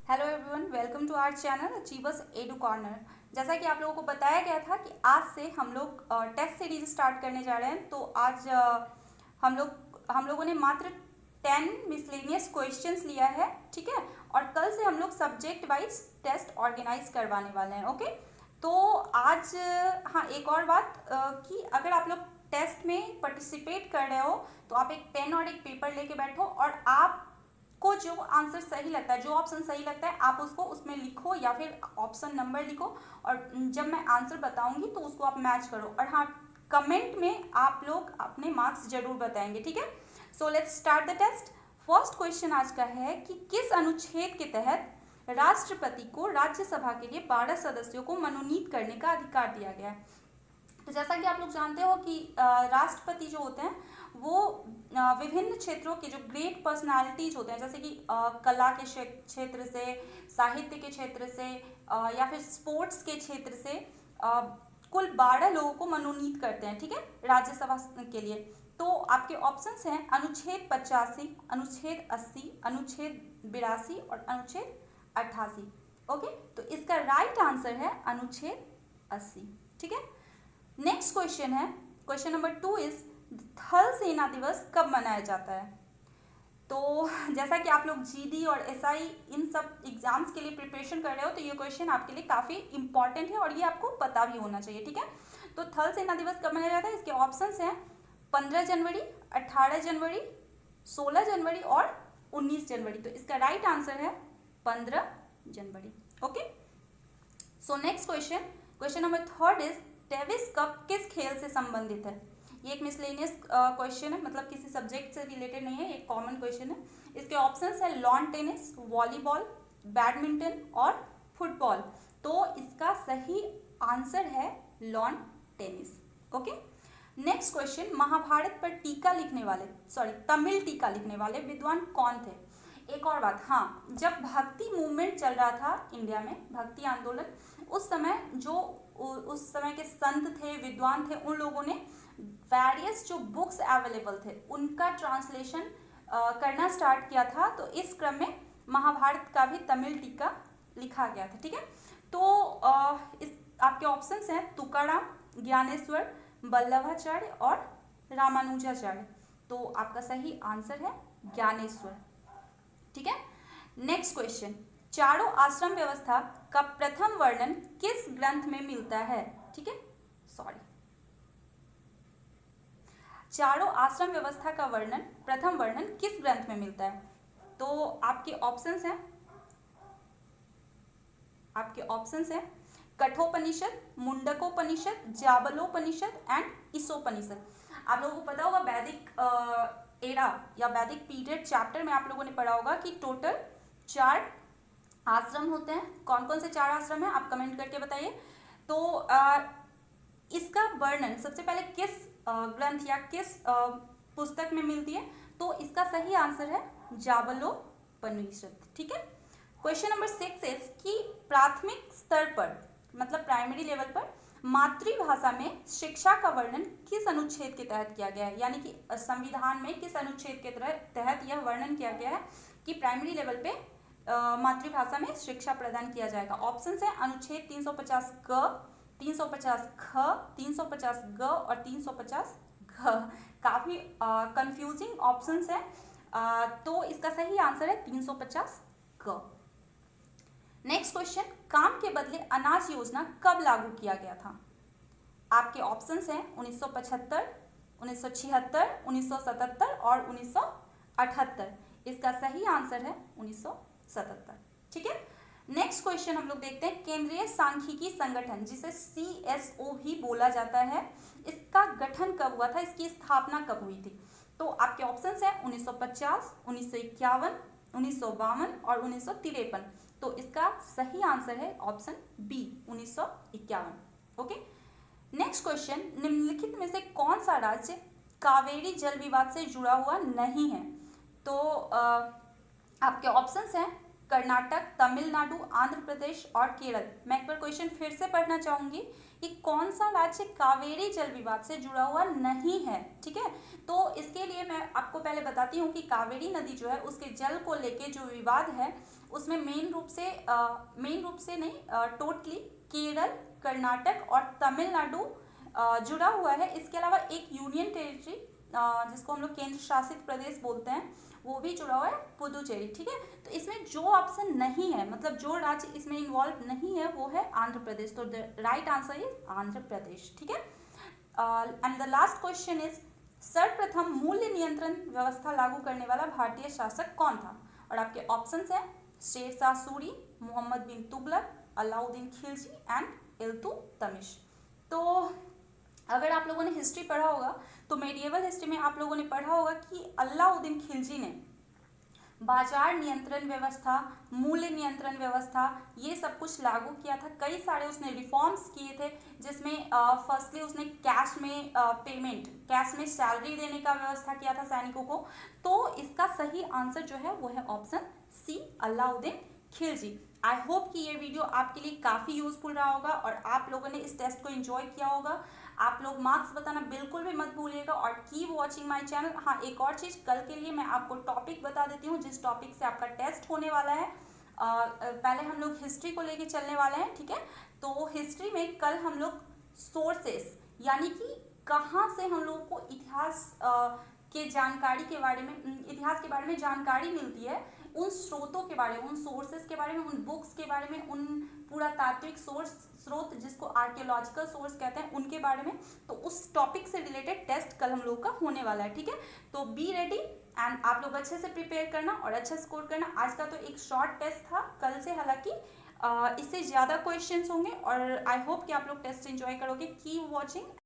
Hello everyone, welcome to our channel Achievers Edu Corner. जैसा कि आप लोगों को बताया गया था कि आज से हम लोग टेस्ट सीरीज स्टार्ट करने जा रहे हैं। तो आज हम लोगों ने मात्र 10 मिसलेनियस क्वेश्चंस लिया है, ठीक है। और कल से हम लोग सब्जेक्ट वाइज टेस्ट ऑर्गेनाइज करवाने वाले हैं, ओके। तो आज हाँ, एक और बात कि अगर आप लोग टेस्ट में पार्टिसिपेट कर रहे हो तो आप एक पेन और एक पेपर लेके बैठो और आप को जो आंसर सही लगता है, जो ऑप्शन सही लगता है, आप उसको उसमें लिखो या फिर ऑप्शन नंबर लिखो और जब मैं आंसर बताऊंगी तो उसको आप मैच करो। और हाँ, कमेंट में आप लोग अपने मार्क्स जरूर बताएंगे, ठीक है। So let's start the test. First question आज का है कि किस अनुच्छेद के तहत राष्ट्रपति को राज्यसभा के लिए 12 सदस्यों को मनोनीत करने का अधिकार दिया गया है। तो जैसा कि आप लोग जानते हो कि राष्ट्रपति जो होते हैं वो विभिन्न क्षेत्रों के जो ग्रेट पर्सनालिटीज होते हैं, जैसे कि कला के क्षेत्र से, साहित्य के क्षेत्र से या फिर स्पोर्ट्स के क्षेत्र से कुल 12 लोगों को मनोनीत करते हैं, ठीक है, राज्यसभा के लिए। तो आपके ऑप्शंस हैं अनुच्छेद 85, अनुच्छेद 80, अनुच्छेद 82 और अनुच्छेद 88। ओके, तो इसका राइट आंसर है अनुच्छेद 80, ठीक है। नेक्स्ट क्वेश्चन है, क्वेश्चन नंबर 2 इज थल सेना दिवस कब मनाया जाता है। तो जैसा कि आप लोग जीडी और एसआई इन सब एग्जाम्स के लिए प्रिपरेशन कर रहे हो तो ये क्वेश्चन आपके लिए काफ़ी इंपॉर्टेंट है और ये आपको पता भी होना चाहिए, ठीक है। तो थल सेना दिवस कब मनाया जाता है, इसके ऑप्शंस हैं 15 जनवरी, 18 जनवरी, 16 जनवरी और 19 जनवरी। तो इसका राइट आंसर है 15 जनवरी, okay. So next question, question number 3 is Davis cup किस खेल से संबंधित है। ये एक मिसलेनियस क्वेश्चन है, मतलब किसी सब्जेक्ट से रिलेटेड नहीं है, एक कॉमन क्वेश्चन है। इसके ऑप्शंस है लॉन टेनिस, वॉलीबॉल, बैडमिंटन और फुटबॉल। तो इसका सही आंसर है lawn tennis, okay. Next question, Mahabharat पर टीका लिखने वाले, तमिल टीका लिखने वाले विद्वान कौन थे। एक और बात, हाँ, जब भक्ति मूवमेंट चल रहा था इंडिया में, भक्ति आंदोलन, उस समय के संत थे, विद्वान थे, उन लोगों ने वेरियस जो बुक्स अवेलेबल थे उनका ट्रांसलेशन करना स्टार्ट किया था। तो इस क्रम में महाभारत का भी तमिल टीका लिखा गया था, ठीक है। तो इस आपके ऑप्शंस हैं तुकाराम, ज्ञानेश्वर, वल्लभाचार्य और रामानुजाचार्य। तो आपका सही आंसर है ज्ञानेश्वर, ठीक है। नेक्स्ट क्वेश्चन, चारों आश्रम व्यवस्था का प्रथम वर्णन किस ग्रंथ में मिलता है, ठीक है। चारों आश्रम व्यवस्था का प्रथम वर्णन किस ग्रंथ में मिलता है। तो आपके ऑप्शंस हैं कठोपनिषद, मुंडकोपनिषद, जाबलोपनिषद एंड ईसोपनिषद। आप लोगों को पता होगा वैदिक एरा या वैदिक पीरियड चैप्टर में आप लोगों ने पढ़ा होगा कि टोटल 4 आश्रम होते हैं। कौन कौन से 4 आश्रम हैं आप कमेंट करके बताइए। तो इसका वर्णन सबसे पहले किस ग्रंथ या किस पुस्तक में मिलती है। तो इसका सही आंसर है जाबलोपनिषद, ठीक है। क्वेश्चन नंबर 6 इज कि प्राथमिक स्तर पर, मतलब प्राइमरी लेवल पर, मातृभाषा में शिक्षा का वर्णन किस अनुच्छेद के तहत किया गया है, यानी कि संविधान में किस अनुच्छेद के तहत यह वर्णन किया गया है कि प्राइमरी लेवल पे मातृभाषा में शिक्षा प्रदान किया जाएगा। ऑप्शंस है अनुच्छेद 350 क, 350 ख, 350 ग और 350 घ। काफी कंफ्यूजिंग ऑप्शंस है, तो इसका सही आंसर है 350 ग। नेक्स्ट क्वेश्चन, काम के बदले अनाज योजना कब लागू किया गया था। आपके ऑप्शंस हैं 1975, 1976, 1977 और 1978। इसका सही आंसर है 1977, ठीक है। नेक्स्ट क्वेश्चन हम लोग देखते हैं, केंद्रीय सांख्यिकी संगठन जिसे CSO भी बोला जाता है, इसका गठन कब हुआ था, इसकी स्थापना कब हुई थी। तो आपके ऑप्शंस हैं 1950, 1951, 1952 और 1953। तो इसका सही आंसर है option B 1951, okay. Next question, निम्नलिखित में से कौन सा राज्य कावेरी जल विवाद से जुड़ा हुआ नहीं है। तो आपके ऑप्शंस हैं कर्नाटक, तमिलनाडु, आंध्र प्रदेश और केरल। मैं एक बार क्वेश्चन फिर से पढ़ना चाहूंगी कि कौन सा राज्य कावेरी जल विवाद से जुड़ा हुआ नहीं है, ठीक है। तो इसके लिए मैं आपको पहले बताती हूँ कि कावेरी नदी जो है उसके जल को लेके जो विवाद है उसमें मेन रूप से नहीं, टोटली केरल, कर्नाटक और तमिलनाडु जुड़ा हुआ है। इसके अलावा एक यूनियन टेरिटरी जिसको हम लोग केंद्र शासित प्रदेश बोलते हैं, वो भी जुड़ा हुआ है, पुदुचेरी। ठीक है, तो इसमें जो ऑप्शन नहीं है, मतलब जो राज्य इसमें इन्वॉल्व नहीं है, वो है आंध्र प्रदेश। तो the right answer is Andhra Pradesh. ठीक है, and the last question is सर्वप्रथम मूल्य नियंत्रण व्यवस्था लागू करने वाला भारतीय शासक कौन था? और आपके ऑप्शंस हैं शेरशाह सूरी, मोहम्मद बिन तुगलक, अलाउद्दीन खिलजी एंड इल्तुतमिश। तो अगर आप लोगों ने हिस्ट्री पढ़ा होगा तो मेडिएवल हिस्ट्री में आप लोगों ने पढ़ा होगा कि अलाउद्दीन खिलजी ने बाजार नियंत्रण व्यवस्था, मूल्य नियंत्रण व्यवस्था, ये सब कुछ लागू किया था। कई सारे उसने रिफॉर्म्स किए थे, जिसमें फर्स्टली उसने कैश में पेमेंट, कैश में सैलरी देने का व्यवस्था किया था सैनिकों को। तो इसका सही आंसर जो है वो है option C, Alauddin Khilji. I hope कि ये वीडियो आपके लिए काफ़ी यूजफुल रहा होगा और आप लोगों ने इस टेस्ट को एंजॉय किया होगा। आप लोग मार्क्स बताना बिल्कुल भी मत भूलिएगा और कीप वॉचिंग माय चैनल। हाँ, एक और चीज़, कल के लिए मैं आपको टॉपिक बता देती हूँ जिस टॉपिक से आपका टेस्ट होने वाला है। पहले हम लोग हिस्ट्री को लेके चलने वाले हैं। ठीक है, तो हिस्ट्री में कल हम लोग सोर्सेस, यानी कि कहाँ से हम लोगों को इतिहास के जानकारी के बारे में, इतिहास के बारे में जानकारी मिलती है, उन स्रोतों के बारे में, उन सोर्सेस के बारे में, उन बुक्स के बारे में, उन पुरातात्विक स्रोत जिसको आर्कियोलॉजिकल सोर्स कहते हैं, उनके बारे में, तो उस टॉपिक से रिलेटेड टेस्ट कल हम लोग का होने वाला है। ठीक है, तो बी रेडी एंड आप लोग अच्छे से प्रिपेयर करना और अच्छा स्कोर करना। आज का तो एक शॉर्ट टेस्ट था, कल से हालांकि इससे ज़्यादा क्वेश्चंस होंगे और आई होप कि आप लोग टेस्ट एंजॉय करोगे। Keep watching.